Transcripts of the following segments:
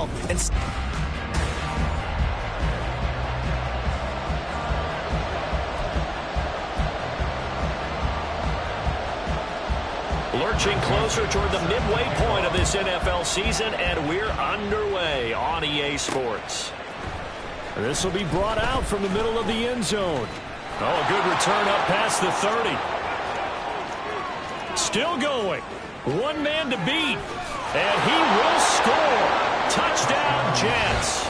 well. And lurching closer toward the midway point of this NFL season, and we're underway on EA Sports. This will be brought out from the middle of the end zone. Oh, a good return up past the 30. Still going. One man to beat. And he will score. Touchdown, Jets.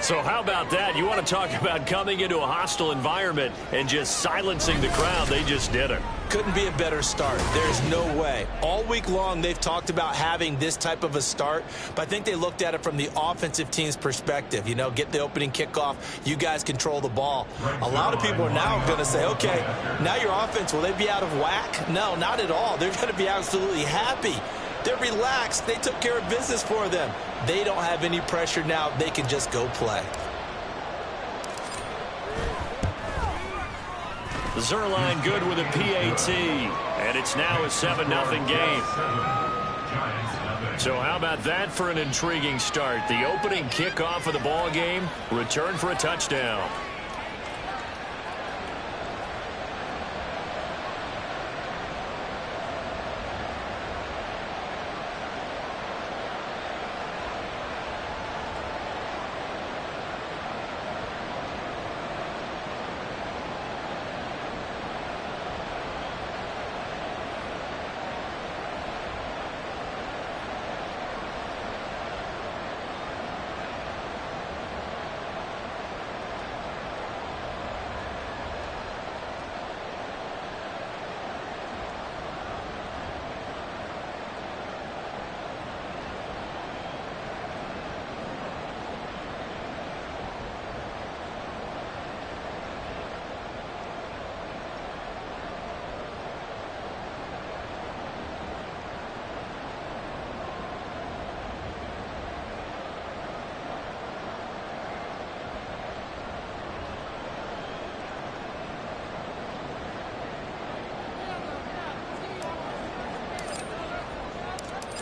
So how about that? You want to talk about coming into a hostile environment and just silencing the crowd. They just did it. Couldn't be a better start. There's no way. All week long, they've talked about having this type of a start, but I think they looked at it from the offensive team's perspective. You know, get the opening kickoff. You guys control the ball. A lot of people are now going to say, okay, now your offense, will they be out of whack? No, not at all. They're going to be absolutely happy. They're relaxed. They took care of business for them. They don't have any pressure now. They can just go play. Zuerlein good with a PAT, and it's now a 7-0 game. So how about that for an intriguing start? The opening kickoff of the ball game, return for a touchdown.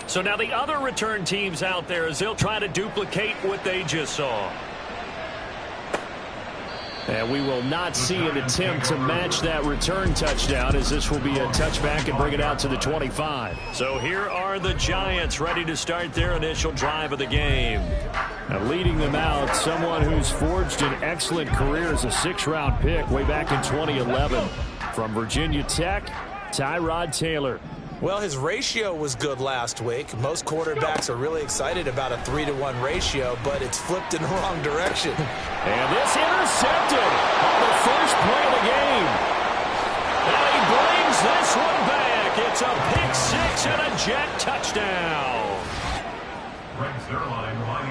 So now the other return teams out there as they'll try to duplicate what they just saw. And we will not see an attempt to match that return touchdown, as this will be a touchback and bring it out to the 25. So here are the Giants ready to start their initial drive of the game. Now leading them out, someone who's forged an excellent career as a 6th-round pick way back in 2011 from Virginia Tech, Tyrod Taylor. Well, his ratio was good last week. Most quarterbacks are really excited about a 3-to-1 ratio, but it's flipped in the wrong direction. And this intercepted on the first play of the game. And he brings this one back. It's a pick six and a Jet touchdown.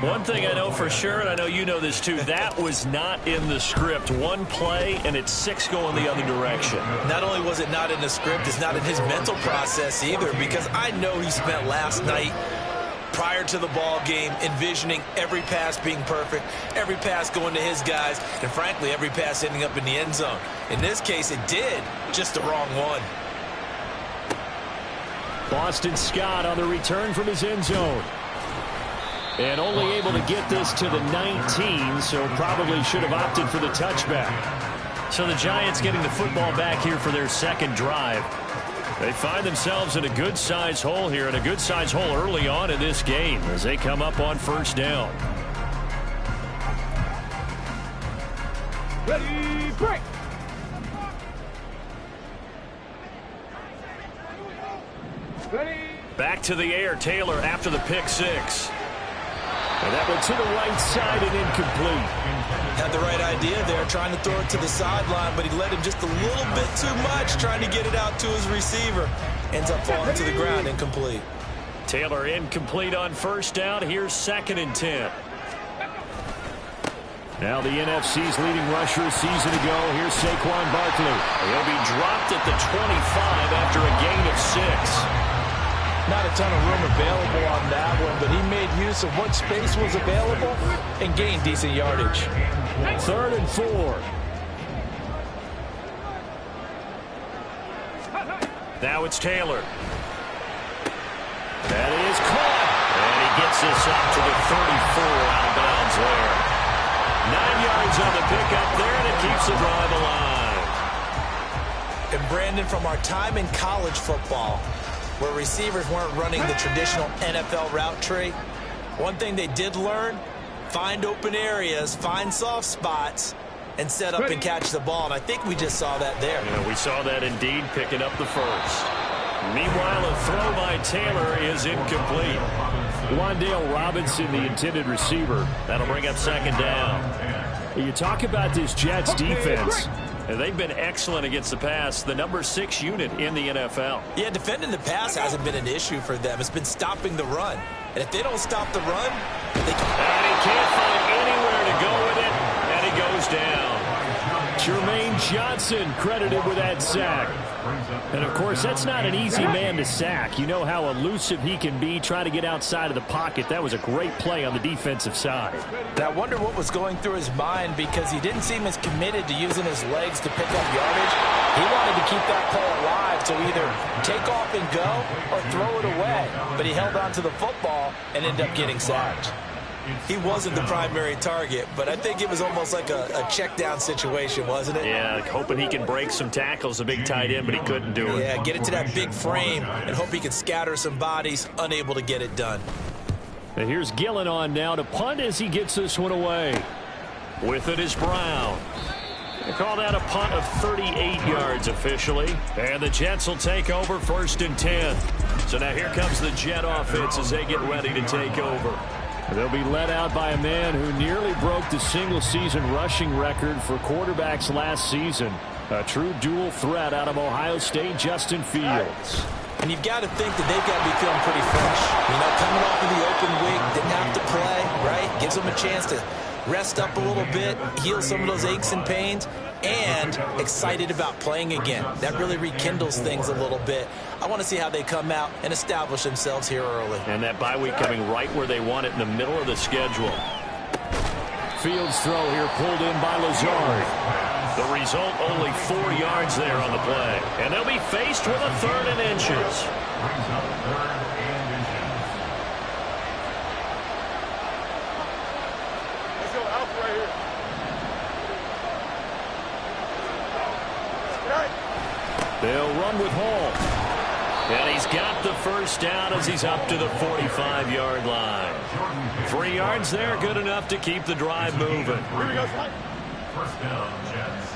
One thing I know for sure, and I know you know this too, that was not in the script. One play, and it's 6 going the other direction. Not only was it not in the script, it's not in his mental process either, because I know he spent last night prior to the ball game envisioning every pass being perfect, every pass going to his guys, and frankly, every pass ending up in the end zone. In this case, it did, just the wrong one. Boston Scott on the return from his end zone. And only able to get this to the 19, so probably should have opted for the touchback. So the Giants getting the football back here for their second drive. They find themselves in a good-sized hole here, and a good-sized hole early on in this game as they come up on first down. Ready, break! Ready. Back to the air, Taylor after the pick six. And that went to the right side and incomplete. Had the right idea there, trying to throw it to the sideline, but he led him just a little bit too much, trying to get it out to his receiver. Ends up falling to the ground, incomplete. Taylor incomplete on first down. Here's 2nd and 10. Now the NFC's leading rusher a season ago. Here's Saquon Barkley. He'll be dropped at the 25 after a gain of 6. Not a ton of room available on that one, but he made use of what space was available and gained decent yardage. 3rd and 4. Now it's Taylor. That is caught. And he gets this up to the 34 out of bounds there. 9 yards on the pickup there, and it keeps the drive alive. And Brandon, from our time in college football, where receivers weren't running the traditional NFL route tree, one thing they did learn, find open areas, find soft spots, and set up and catch the ball. And I think we just saw that there. Yeah, we saw that indeed, picking up the first. Meanwhile, a throw by Taylor is incomplete. Wan'Dale Robinson, the intended receiver. That'll bring up second down. You talk about this Jets defense. And they've been excellent against the pass, the number 6 unit in the NFL. Yeah, defending the pass hasn't been an issue for them. It's been stopping the run. And if they don't stop the run, they can... And he can't find anywhere to go with it, and he goes down. Jermaine Johnson credited with that sack. And, of course, that's not an easy man to sack. You know how elusive he can be trying to get outside of the pocket. That was a great play on the defensive side. And I wonder what was going through his mind, because he didn't seem as committed to using his legs to pick up yardage. He wanted to keep that play alive to either take off and go or throw it away. But he held on to the football and ended up getting sacked. He wasn't the primary target, but I think it was almost like a check down situation, wasn't it? Yeah, hoping he can break some tackles, a big tight end, but he couldn't do it. Yeah, get it to that big frame and hope he can scatter some bodies, unable to get it done. And here's Gillen on now to punt as he gets this one away. With it is Brown. They call that a punt of 38 yards officially. And the Jets will take over 1st and 10. So now here comes the Jet offense as they get ready to take over. They'll be led out by a man who nearly broke the single-season rushing record for quarterbacks last season. A true dual threat out of Ohio State, Justin Fields. And you've got to think that they've got to be feeling pretty fresh. You know, coming off of the open week, didn't have to play, right? Gives them a chance to rest up a little bit, heal some of those aches and pains, and excited about playing again. That really rekindles things a little bit. I want to see how they come out and establish themselves here early. And that bye week coming right where they want it, in the middle of the schedule. Fields throw here pulled in by Lazard. The result, only 4 yards there on the play. And they'll be faced with a 3rd and inches. They'll run with Hall. And he's got the first down as he's up to the 45-yard line. 3 yards there, good enough to keep the drive moving. Here we go, Mike. First down, Jets.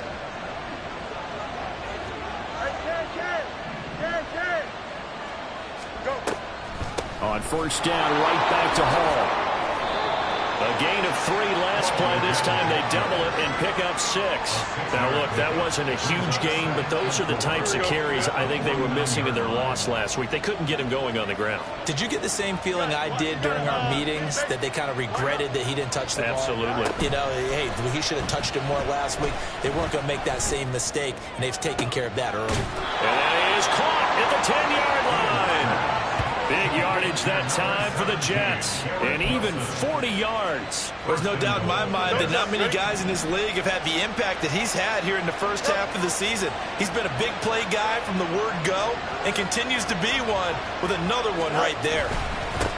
Go. On first down, right back to Hall. A gain of 3 last play. This time they double it and pick up 6. Now, look, that wasn't a huge gain, but those are the types of carries I think they were missing in their loss last week. They couldn't get him going on the ground. Did you get the same feeling I did during our meetings, that they kind of regretted that he didn't touch the ball? Absolutely. You know, hey, he should have touched it more last week. They weren't going to make that same mistake, and they've taken care of that early. And that is caught at the 10-yard line. Big yardage that time for the Jets. And even 40 yards. There's no doubt in my mind that not many guys in this league have had the impact that he's had here in the first half of the season. He's been a big play guy from the word go and continues to be one with another one right there.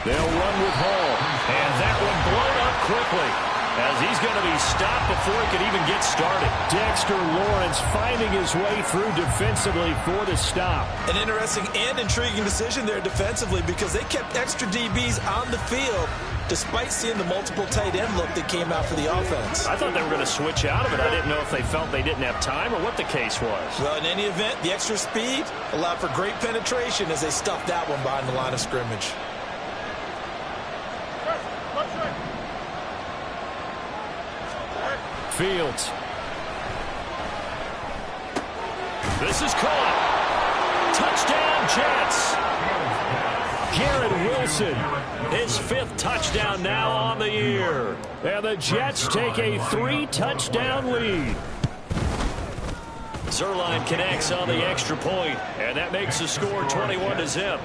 They'll run with Hall. And that one blown up quickly, as he's going to be stopped before he could even get started. Dexter Lawrence finding his way through defensively for the stop. An interesting and intriguing decision there defensively, because they kept extra DBs on the field despite seeing the multiple tight end look that came out for the offense. I thought they were going to switch out of it. I didn't know if they felt they didn't have time or what the case was. Well, in any event, the extra speed allowed for great penetration as they stuffed that one behind the line of scrimmage. Fields. This is caught. Touchdown, Jets. Garrett Wilson. His 5th touchdown now on the year. And the Jets take a 3-touchdown lead. Zuerlein connects on the extra point, and that makes the score 21-0.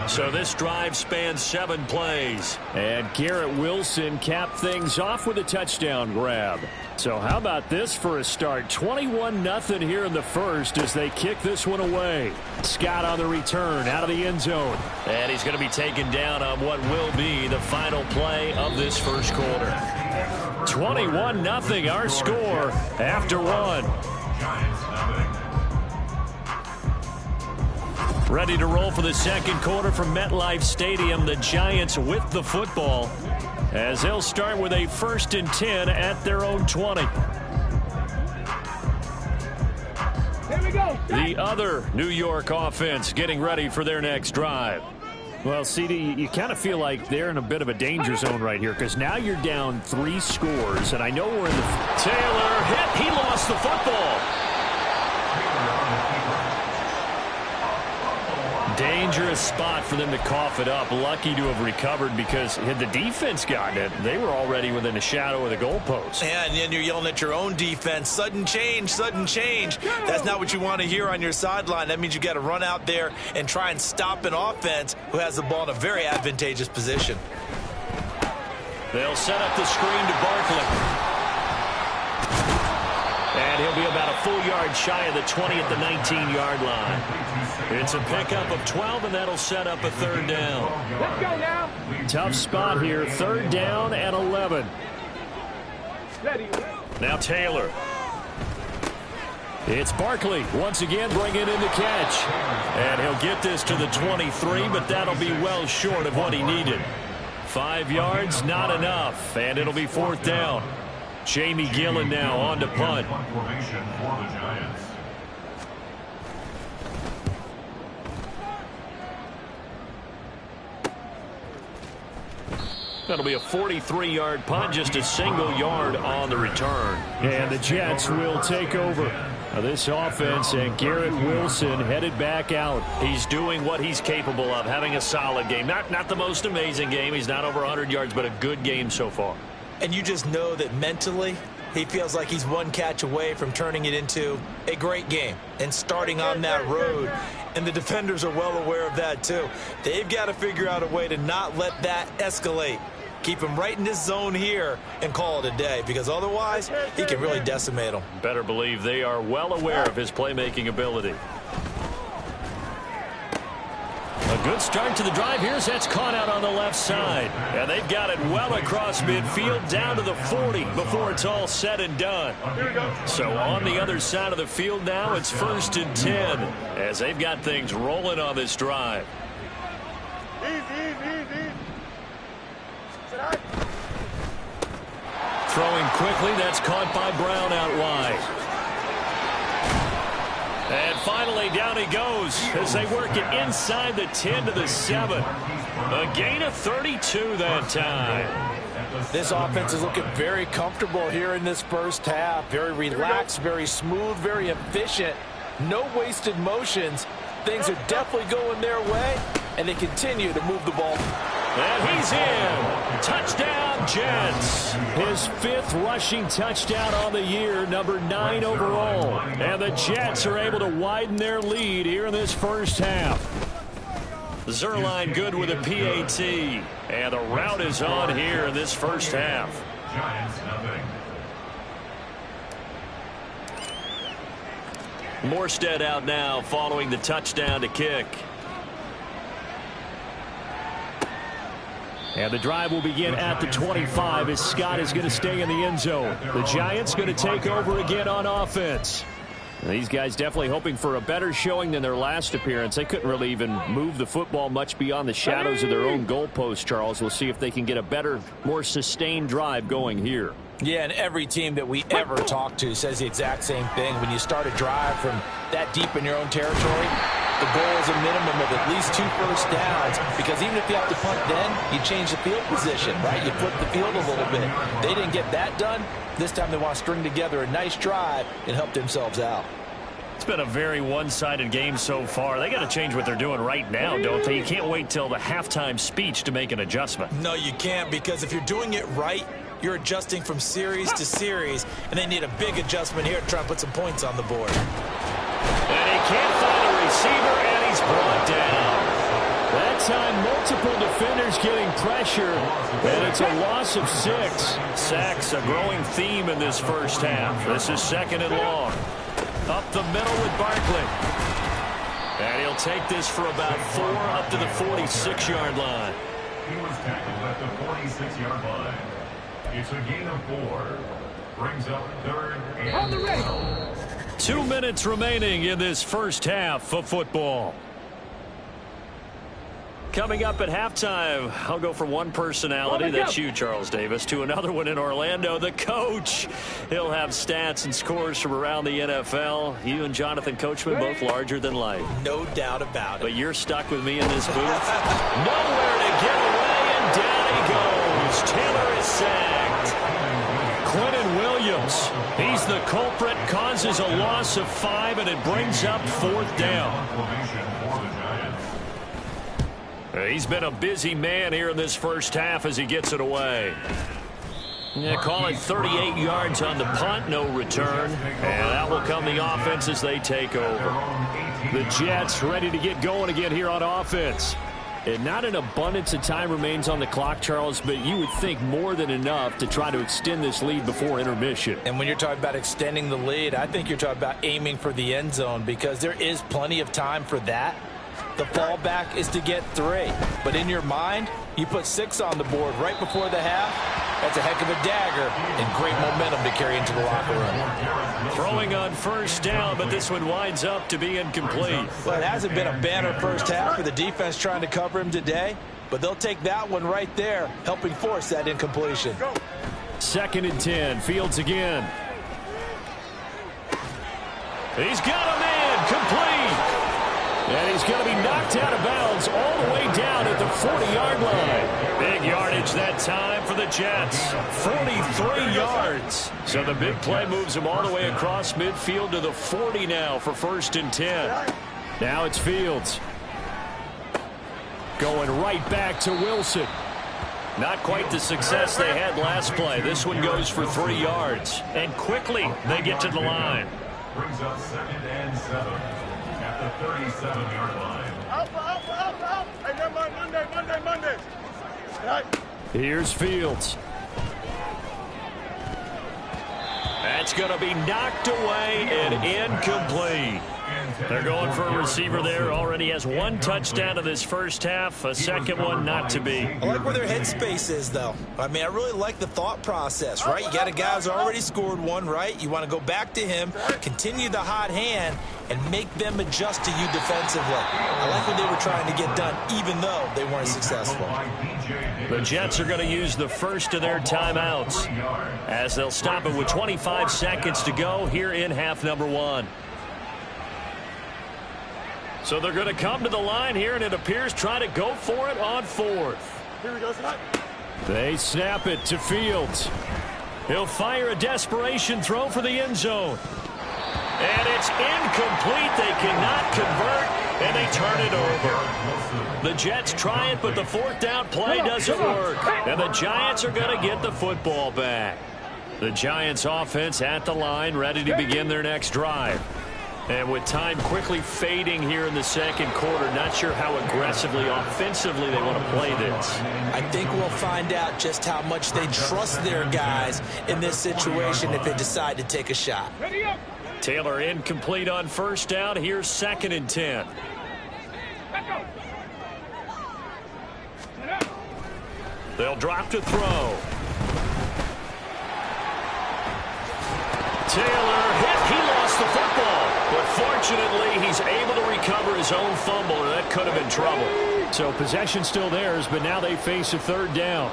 So this drive spans 7 plays. And Garrett Wilson capped things off with a touchdown grab. So how about this for a start? 21-0 here in the first as they kick this one away. Scott on the return out of the end zone. And he's going to be taken down on what will be the final play of this first quarter. 21-0 our score after 1. Ready to roll for the second quarter from MetLife Stadium. The Giants with the football as they'll start with a 1st and 10 at their own 20. Here we go. The other New York offense getting ready for their next drive. Well, CD, you kind of feel like they're in a bit of a danger zone right here because now you're down 3 scores, and I know we're in the... Taylor hit. He lost the football. Dangerous spot for them to cough it up. Lucky to have recovered because had the defense gotten it, they were already within a shadow of the goalpost. Yeah, and then you're yelling at your own defense. Sudden change, sudden change. That's not what you want to hear on your sideline. That means you got to run out there and try and stop an offense who has the ball in a very advantageous position. They'll set up the screen to Barkley. And he'll be about a full yard shy of the 20 at the 19-yard line. It's a pickup of 12, and that'll set up a 3rd down. Let's go now. Tough spot here. 3rd down and 11. Ready. Now Taylor. It's Barkley once again bringing in the catch. And he'll get this to the 23, but that'll be well short of what he needed. 5 yards, not enough, and it'll be 4th down. Jamie Gillen now on to punt. That'll be a 43-yard punt, just a single yard on the return. And the Jets will take over. Now this offense and Garrett Wilson headed back out. He's doing what he's capable of, having a solid game. Not the most amazing game. He's not over 100 yards, but a good game so far. And you just know that mentally he feels like he's one catch away from turning it into a great game and starting on that road. And the defenders are well aware of that too. They've got to figure out a way to not let that escalate. Keep him right in this zone here and call it a day, because otherwise he can really decimate them. Better believe they are well aware of his playmaking ability. A good start to the drive here as that's caught out on the left side. And they've got it well across midfield down to the 40 before it's all said and done. So on the other side of the field now, it's 1st and 10 as they've got things rolling on this drive. Throwing quickly, that's caught by Brown out wide. And finally, down he goes as they work it inside the 10 to the 7. A gain of 32 that time. This offense is looking very comfortable here in this first half. Very relaxed, very smooth, very efficient. No wasted motions. Things are definitely going their way, and they continue to move the ball. And he's in. Touchdown, Jets. His 5th rushing touchdown on the year, number 9 overall. And the Jets are able to widen their lead here in this first half. Zuerlein good with a PAT. And the route is on here in this first half. Morstead out now following the touchdown to kick. And the drive will begin at the 25 as Scott is going to stay in the end zone. The Giants going to take over again on offense. And these guys definitely hoping for a better showing than their last appearance. They couldn't really even move the football much beyond the shadows of their own goalpost, Charles. We'll see if they can get a better, more sustained drive going here. Yeah, and every team that we ever talk to says the exact same thing. When you start a drive from that deep in your own territory, the goal is a minimum of at least 2 first downs, because even if you have to punt then, you change the field position, right? You flip the field a little bit. They didn't get that done. This time they want to string together a nice drive and help themselves out. It's been a very one-sided game so far. They got to change what they're doing right now, don't they? You can't wait till the halftime speech to make an adjustment. No, you can't, because if you're doing it right, you're adjusting from series to series, and they need a big adjustment here to try and put some points on the board. And he can't find a receiver, and he's brought down. That time, multiple defenders getting pressure, and it's a loss of 6. Sacks, a growing theme in this first half. This is 2nd and long. Up the middle with Barkley. And he'll take this for about 4 up to the 46-yard line. He was tackled at the 46-yard line. It's a gain of 4. Brings up 3rd and 12. 2 minutes remaining in this first half of football. Coming up at halftime, I'll go from one personality, that's you, Charles Davis, to another one in Orlando, the coach. He'll have stats and scores from around the NFL. You and Jonathan Coachman, both larger than life. No doubt about it. But you're stuck with me in this booth. Nowhere to get away, and down he goes. Taylor is sacked. Quentin Williams, he's the culprit, causes a loss of 5, and it brings up 4th down. He's been a busy man here in this first half as he gets it away. Yeah, call it 38 yards on the punt, no return. And that will come the offense as they take over. The Jets ready to get going again here on offense. And not an abundance of time remains on the clock, Charles, but you would think more than enough to try to extend this lead before intermission. And when you're talking about extending the lead, I think you're talking about aiming for the end zone because there is plenty of time for that. The fallback is to get 3. But in your mind, you put 6 on the board right before the half. That's a heck of a dagger and great momentum to carry into the locker room. Throwing on first down, but this one winds up to be incomplete. Well, it hasn't been a banner first half for the defense trying to cover him today, but they'll take that one right there, helping force that incompletion. 2nd and 10, Fields again. He's got a man, complete. And he's going to be knocked out of bounds all the way down at the 40-yard line. Big yardage that time for the Jets. 43 yards. So the big play moves him all the way across midfield to the 40 now for 1st and 10. Now it's Fields. Going right back to Wilson. Not quite the success they had last play. This one goes for 3 yards. And quickly they get to the line. Brings up 2nd and 7. At the 37-yard line. Out. Hey, never mind. Monday. Right. Here's Fields. That's going to be knocked away and incomplete. They're going for a receiver there. Already has 1 touchdown in this first half. A second one not to be. I like where their headspace is, though. I mean, I really like the thought process, right? You got a guy who's already scored 1, right? You want to go back to him, continue the hot hand, and make them adjust to you defensively. I like what they were trying to get done, even though they weren't successful. The Jets are going to use the first of their timeouts as they'll stop it with 25 seconds to go here in half number 1. So they're going to come to the line here, and it appears try to go for it on 4th. Here we go, son. They snap it to Fields. He'll fire a desperation throw for the end zone. And it's incomplete. They cannot convert, and they turn it over. The Jets try it, but the 4th down play doesn't work. And the Giants are going to get the football back. The Giants offense at the line, ready to begin their next drive. And with time quickly fading here in the second quarter, not sure how aggressively, offensively they want to play this. I think we'll find out just how much they trust their guys in this situation if they decide to take a shot. Ready up. Taylor incomplete on first down. Here's 2nd and 10. Back up. They'll drop to throw. Taylor hit. He lost the football. But fortunately, he's able to recover his own fumble, or that could have been trouble. So possession still theirs, but now they face a 3rd down.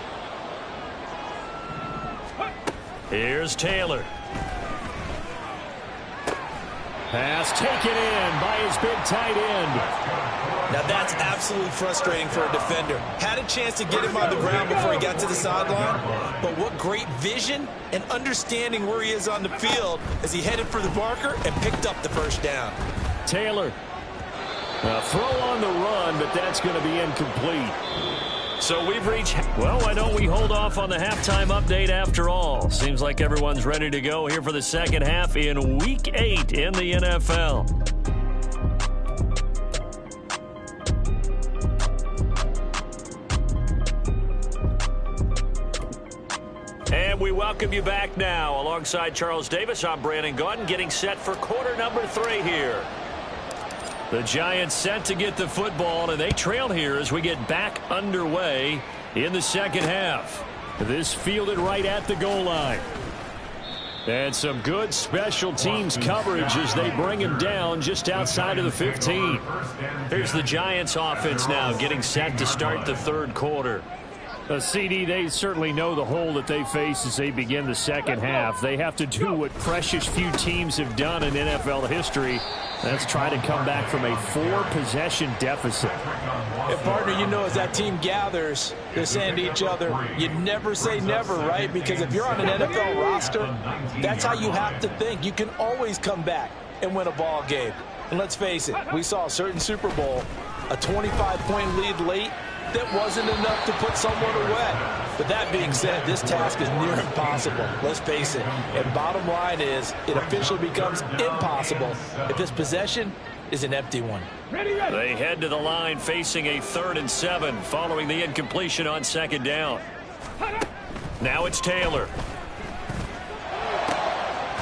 Here's Taylor. Pass taken in by his big tight end. Now that's absolutely frustrating for a defender. Had a chance to get him on the ground before he got to the sideline, but what great vision and understanding where he is on the field as he headed for the marker and picked up the first down. Taylor. A throw on the run, but that's going to be incomplete. So we've reached, well, why don't we hold off on the halftime update after all? Seems like everyone's ready to go here for the second half in Week 8 in the NFL. And we welcome you back now. Alongside Charles Davis, I'm Brandon Gaudin, getting set for quarter number 3 here. The Giants set to get the football, and they trail here as we get back underway in the second half. This fielded right at the goal line. And some good special teams coverage as they bring him down just outside of the 15. Here's the Giants offense now getting set to start the third quarter. CD, they certainly know the hole that they face as they begin the second half. They have to do what precious few teams have done in NFL history. That's try to come back from a 4-possession deficit. And partner, you know, as that team gathers, they're saying to each other, you never say never, right? Because if you're on an NFL roster, that's how you have to think. You can always come back and win a ball game. And let's face it, we saw a certain Super Bowl, a 25-point lead late, that wasn't enough to put someone away. But that being said, this task is near impossible. Let's face it. And bottom line is, it officially becomes impossible if this possession is an empty one. They head to the line facing a 3rd and 7 following the incompletion on second down. Now it's Taylor.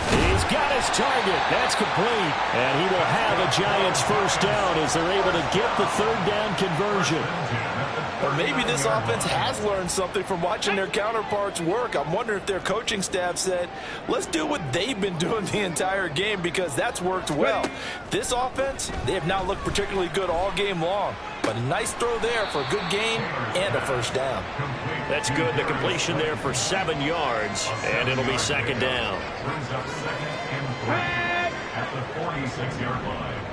He's got his target. That's complete. And he will have a Giants first down as they're able to get the 3rd down conversion. Or maybe this offense has learned something from watching their counterparts work. I'm wondering if their coaching staff said, let's do what they've been doing the entire game, because that's worked well. This offense, they have not looked particularly good all game long. But a nice throw there for a good gain and a first down. That's good. The completion there for 7 yards, and it'll be second down. Brings up 2nd and 3 at the 46-yard line.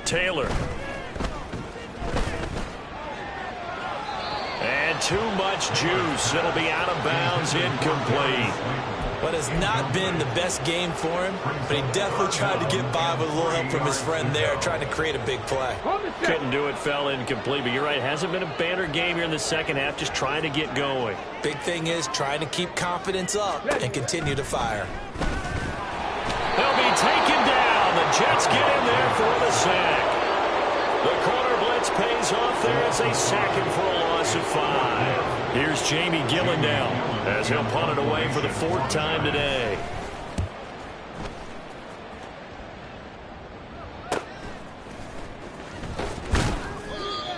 Taylor. And too much juice. It'll be out of bounds, incomplete. But it's not been the best game for him, but he definitely tried to get by with a little help from his friend there, trying to create a big play. Couldn't do it, fell incomplete, but you're right, hasn't been a banner game here in the second half, just trying to get going. Big thing is trying to keep confidence up and continue to fire. They'll be taken down. The Jets get in there for the sack. The corner blitz pays off there as they sack him for a loss of 5. Here's Jamie Gillen now as he'll punt it away for the 4th time today.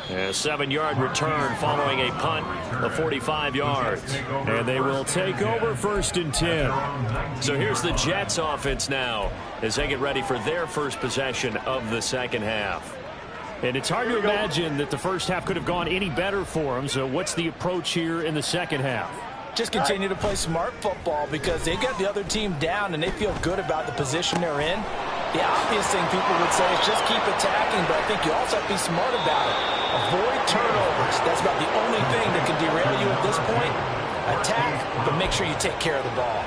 A 7-yard return following a punt of 45 yards. And they will take over 1st and 10. So here's the Jets offense now as they get ready for their first possession of the second half. And it's hard to imagine that the first half could have gone any better for them. So what's the approach here in the second half? Just continue to play smart football, because they got the other team down and they feel good about the position they're in. The obvious thing people would say is just keep attacking, but I think you also have to be smart about it. Avoid turnovers. That's about the only thing that can derail you at this point. Attack, but make sure you take care of the ball.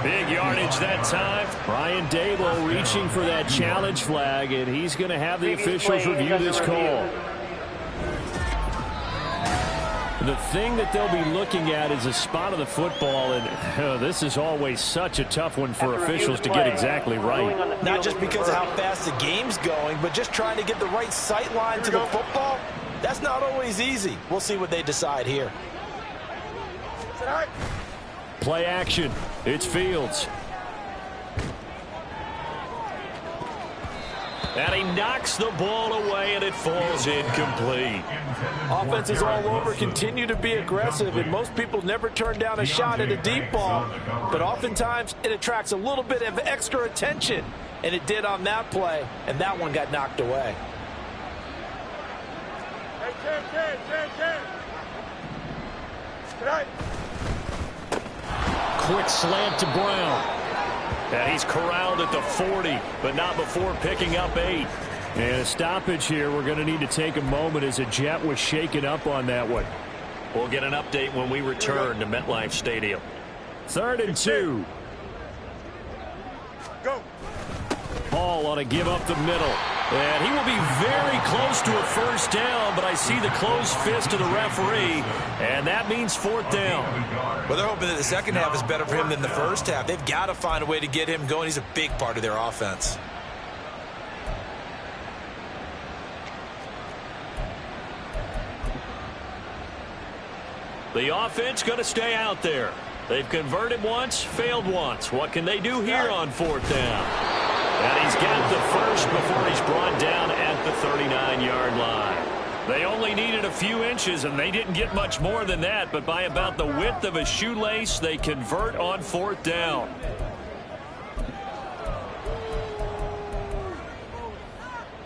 Big yardage that time. Brian Daboll reaching for that challenge flag, and he's going to have the officials review this call. The thing that they'll be looking at is a spot of the football, and this is always such a tough one for officials to get exactly right. Not just because of how fast the game's going, but just trying to get the right sight line to the football. That's not always easy. We'll see what they decide here. Play action. It's Fields. And he knocks the ball away, and it falls incomplete. Offenses all over continue to be aggressive, and most people never turn down a shot at a deep ball. But oftentimes, it attracts a little bit of extra attention, and it did on that play, and that one got knocked away. Quick slant to Brown. And he's corralled at the 40, but not before picking up 8. And a stoppage here. We're going to need to take a moment as a Jet was shaken up on that one. We'll get an update when we return to MetLife Stadium. 3rd and 2. Go. Hall on a give up the middle. And he will be very close to a first down, but I see the closed fist of the referee, and that means 4th down. Well, they're hoping that the second half is better for him than the first half. They've got to find a way to get him going. He's a big part of their offense. The offense going to stay out there. They've converted once, failed once. What can they do here on 4th down? And he's got the first before he's brought down at the 39-yard line. They only needed a few inches, and they didn't get much more than that, but by about the width of a shoelace, they convert on 4th down.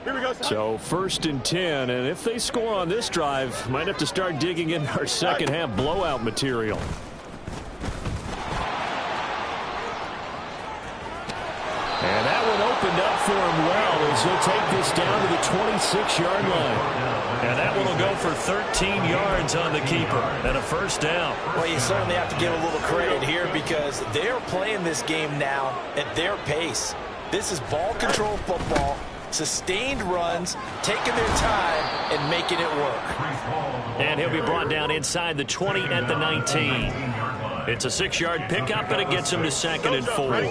Here we go, son. So 1st and 10, and if they score on this drive, might have to start digging in our second half blowout material. And that one opened up for him well as he'll take this down to the 26-yard line. And that one will go for 13 yards on the keeper and a 1st down. Well, you certainly have to give a little credit here because they're playing this game now at their pace. This is ball control football, sustained runs, taking their time and making it work. And he'll be brought down inside the 20 at the 19. It's a 6-yard pickup, and it gets him to 2nd and 4.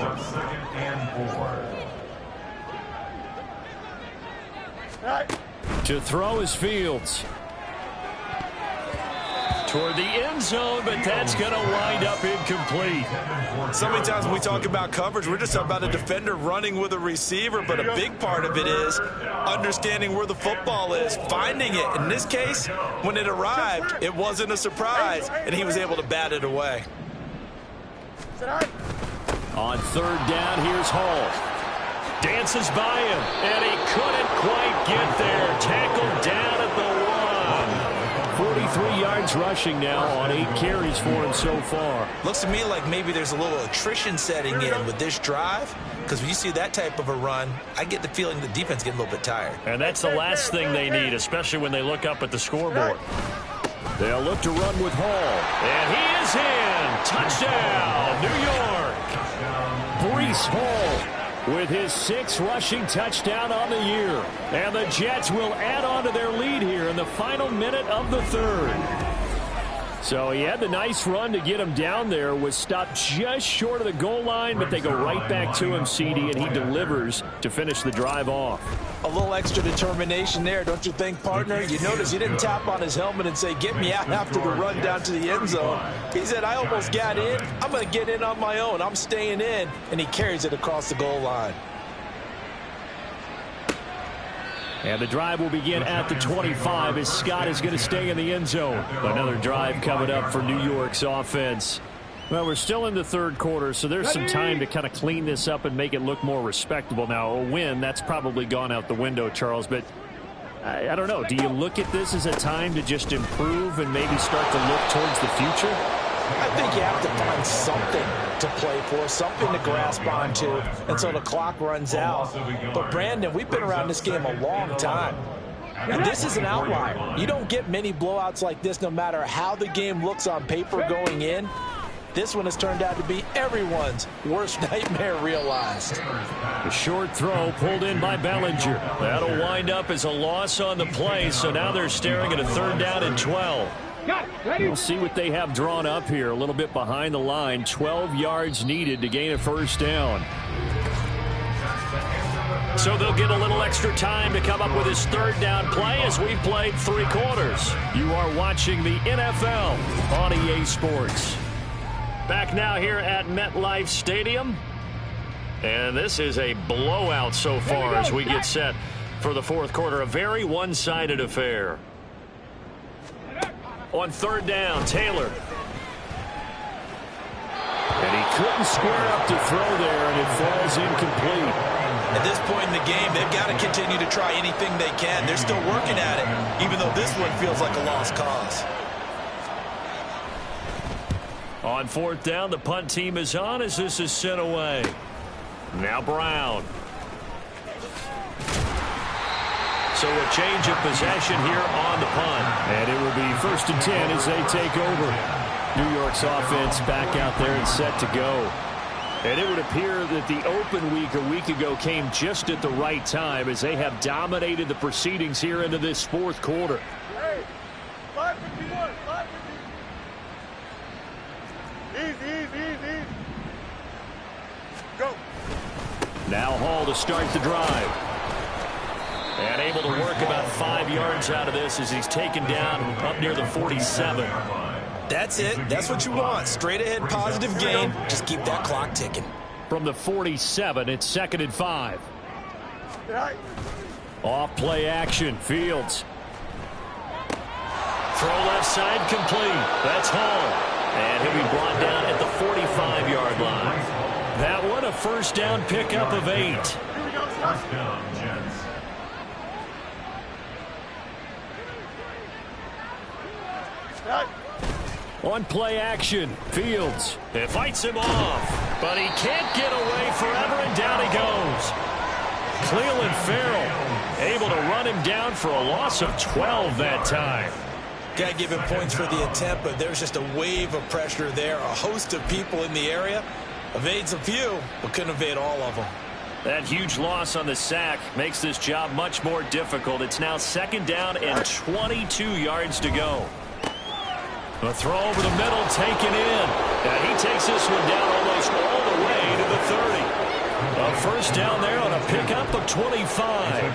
To throw is Fields. Toward the end zone, but that's going to wind up incomplete. So many times when we talk about coverage, we're just talking about a defender running with a receiver, but a big part of it is understanding where the football is, finding it. In this case, when it arrived, it wasn't a surprise, and he was able to bat it away. On 3rd down, here's Hall. Dances by him, and he couldn't quite get there. Tackled down at the 1. 43 yards rushing now on 8 carries for him so far. Looks to me like maybe there's a little attrition setting in with this drive, because when you see that type of a run, I get the feeling the defense getting a little bit tired. And that's the last thing they need, especially when they look up at the scoreboard. They'll look to run with Hall. And he is in. Touchdown, New York. Breece Hall with his 6th rushing touchdown on the year. And the Jets will add on to their lead here in the final minute of the 3rd. So he had the nice run to get him down there, was stopped just short of the goal line, but they go right back to him, CD, and he delivers to finish the drive off. A little extra determination there, don't you think, partner? You notice he didn't tap on his helmet and say, get me out after the run down to the end zone. He said, I almost got in. I'm going to get in on my own. I'm staying in. And he carries it across the goal line. And the drive will begin at the 25 as Scott is going to stay in the end zone. Another drive coming up for New York's offense. Well, we're still in the 3rd quarter, so there's some time to kind of clean this up and make it look more respectable. Now, a win, that's probably gone out the window, Charles, but I don't know. Do you look at this as a time to just improve and maybe start to look towards the future? I think you have to find something to play for, something to grasp onto until the clock runs out. But, Brandon, we've been around this game a long time. And this is an outlier. You don't get many blowouts like this no matter how the game looks on paper going in. This one has turned out to be everyone's worst nightmare realized. A short throw pulled in by Bellinger. That'll wind up as a loss on the play, so now they're staring at a 3rd down and 12. We'll see what they have drawn up here. A little bit behind the line. 12 yards needed to gain a 1st down. So they'll get a little extra time to come up with his 3rd down play as we've played 3 quarters. You are watching the NFL on EA Sports. Back now here at MetLife Stadium. And this is a blowout so far as we get set for the 4th quarter. A very one-sided affair. On 3rd down, Taylor. And he couldn't square up to throw there, and it falls incomplete. At this point in the game, they've got to continue to try anything they can. They're still working at it, even though this one feels like a lost cause. On 4th down, the punt team is on as this is sent away. Now Brown. So a change of possession here on the punt. And it will be 1st and 10 as they take over. New York's offense back out there and set to go. And it would appear that the open week a week ago came just at the right time as they have dominated the proceedings here into this 4th quarter. Hey, 551, 550. Easy. Go. Now Hall to start the drive. And able to work about 5 yards out of this as he's taken down up near the 47. That's it. That's what you want. Straight ahead, positive gain. Just keep that clock ticking. From the 47, it's 2nd and 5. Right. Off play action. Fields. Throw left side complete. That's Hall. And he'll be brought down at the 45-yard line. That one a first down pickup of 8. First down, Jets. Right. On play action. Fields. It fights him off, but he can't get away forever, and down he goes. Clelin Ferrell able to run him down for a loss of 12 that time. Got to give him points for the attempt, but there's just a wave of pressure there. A host of people in the area. Evades a few, but couldn't evade all of them. That huge loss on the sack makes this job much more difficult. It's now 2nd down and 22 yards to go. A throw over the middle taken in. And he takes this one down almost all the way to the 30. A first down there on a pickup of 25.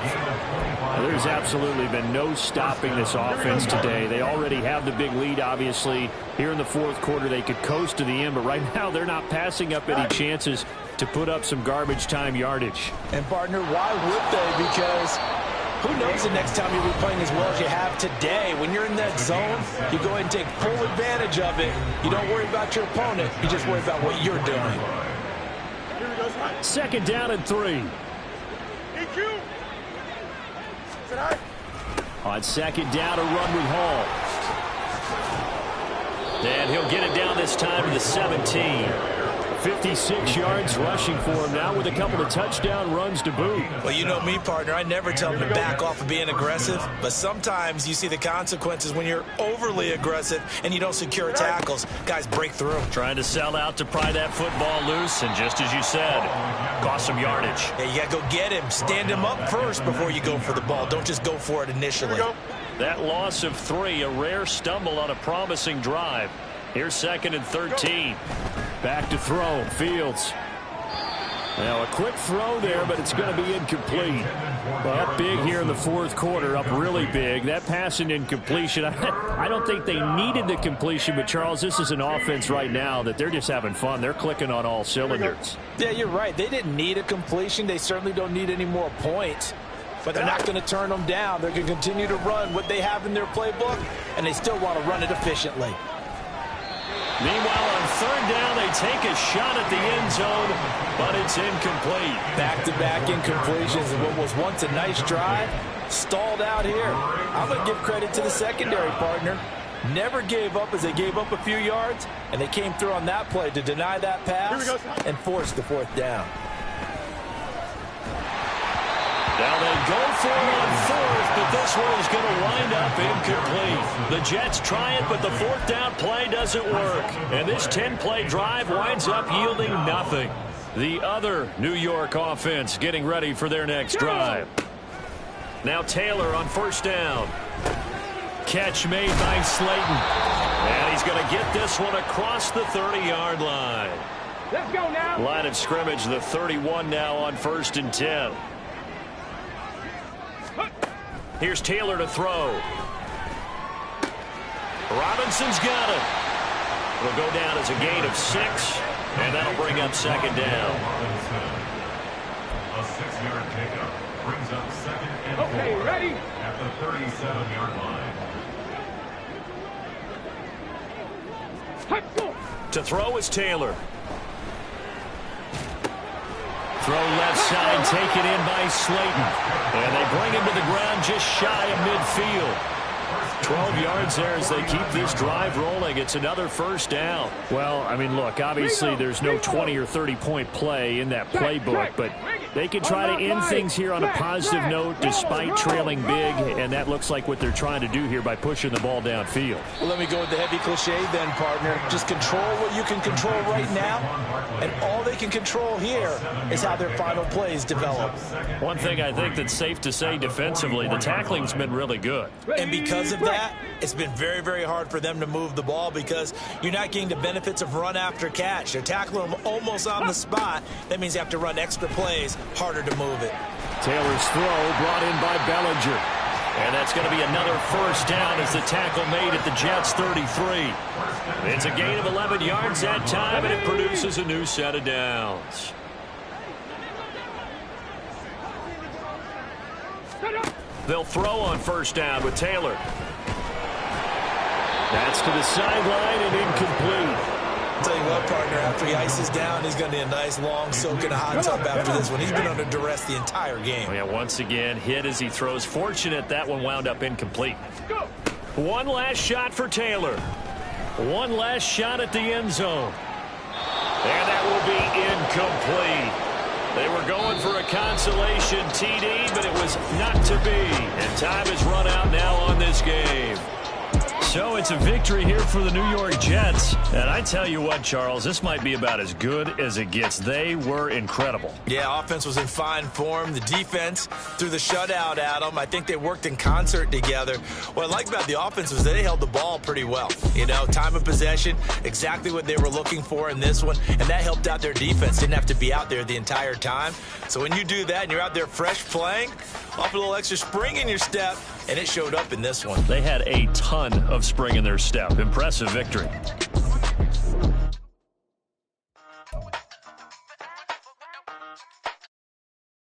There's absolutely been no stopping this offense today. They already have the big lead, obviously. Here in the 4th quarter, they could coast to the end, but right now they're not passing up any chances to put up some garbage time yardage. And, partner, why would they? Because who knows the next time you'll be playing as well as you have today. When you're in that zone, you go ahead and take full advantage of it. You don't worry about your opponent. You just worry about what you're doing. 2nd down and 3. EQ. Right. On 2nd down, a run with Hall. And he'll get it down this time to the 17. 56 yards rushing for him now with a couple of touchdown runs to boot. Well, you know me, partner. I never tell them to back off of being aggressive, but sometimes you see the consequences when you're overly aggressive and you don't secure tackles. Guys break through. Trying to sell out to pry that football loose, and just as you said, cost some yardage. Yeah, you got to go get him. Stand him up first before you go for the ball. Don't just go for it initially. That loss of 3, a rare stumble on a promising drive. Here's 2nd and 13. Back to throw. Fields. Now a quick throw there, but it's going to be incomplete. Well, up big here in the 4th quarter, up really big. That pass and incompletion, I don't think they needed the completion, but Charles, this is an offense right now that they're just having fun. They're clicking on all cylinders. Yeah, you're right. They didn't need a completion. They certainly don't need any more points. But they're not going to turn them down. They're going to continue to run what they have in their playbook, and they still want to run it efficiently. Meanwhile, on 3rd down, they take a shot at the end zone, but it's incomplete. Back-to-back incompletions of what was once a nice drive, stalled out here. I'm going to give credit to the secondary, partner. Never gave up as they gave up a few yards, and they came through on that play to deny that pass and force the 4th down. Now they go for it on 4th, but this one is going to wind up incomplete. The Jets try it, but the 4th down play doesn't work. And this 10-play drive winds up yielding nothing. The other New York offense getting ready for their next drive. Now Taylor on 1st down. Catch made by Slayton. And he's going to get this one across the 30-yard line. Let's go now. Line of scrimmage, the 31 now on 1st and 10. Here's Taylor to throw. Robinson's got it. It'll go down as a gain of 6, and that'll bring up 2nd down. A 6-yard pickup brings up 2nd and 4. Okay, ready? At the 37-yard line. To throw is Taylor. Throw left side, taken in by Slayton. And they bring him to the ground just shy of midfield. 12 yards there as they keep this drive rolling. It's another 1st down. Well, I mean, look, obviously there's no 20 or 30-point play in that playbook, but they can try to end things here on a positive note despite trailing big, and that looks like what they're trying to do here by pushing the ball downfield. Well, let me go with the heavy cliche then, partner. Just control what you can control right now, and all they can control here is how their final plays develop. One thing I think that's safe to say defensively, the tackling's been really good. And because of that, it's been very, very hard for them to move the ball because you're not getting the benefits of run after catch. They're tackling them almost on the spot. That means you have to run extra plays, harder to move it. Taylor's throw brought in by Bellinger. And that's going to be another first down as the tackle made at the Jets' 33. It's a gain of 11 yards that time, and it produces a new set of downs. They'll throw on first down with Taylor. That's to the sideline and incomplete. I'll tell you what, partner, after he ices down, he's going to need a nice, long soak in a hot tub after this one. He's been under duress the entire game. Oh, yeah, once again, hit as he throws. Fortunate that one wound up incomplete. One last shot for Taylor. One last shot at the end zone. And that will be incomplete. They were going for a consolation TD, but it was not to be. And time is run out now on this game. So it's a victory here for the New York Jets. And I tell you what, Charles, this might be about as good as it gets. They were incredible. Yeah, offense was in fine form. The defense threw the shutout at them. I think they worked in concert together. What I like about the offense was they held the ball pretty well. You know, time of possession, exactly what they were looking for in this one. And that helped out their defense. Didn't have to be out there the entire time. So when you do that and you're out there fresh playing, off a little extra spring in your step, and it showed up in this one. They had a ton of spring in their step. Impressive victory.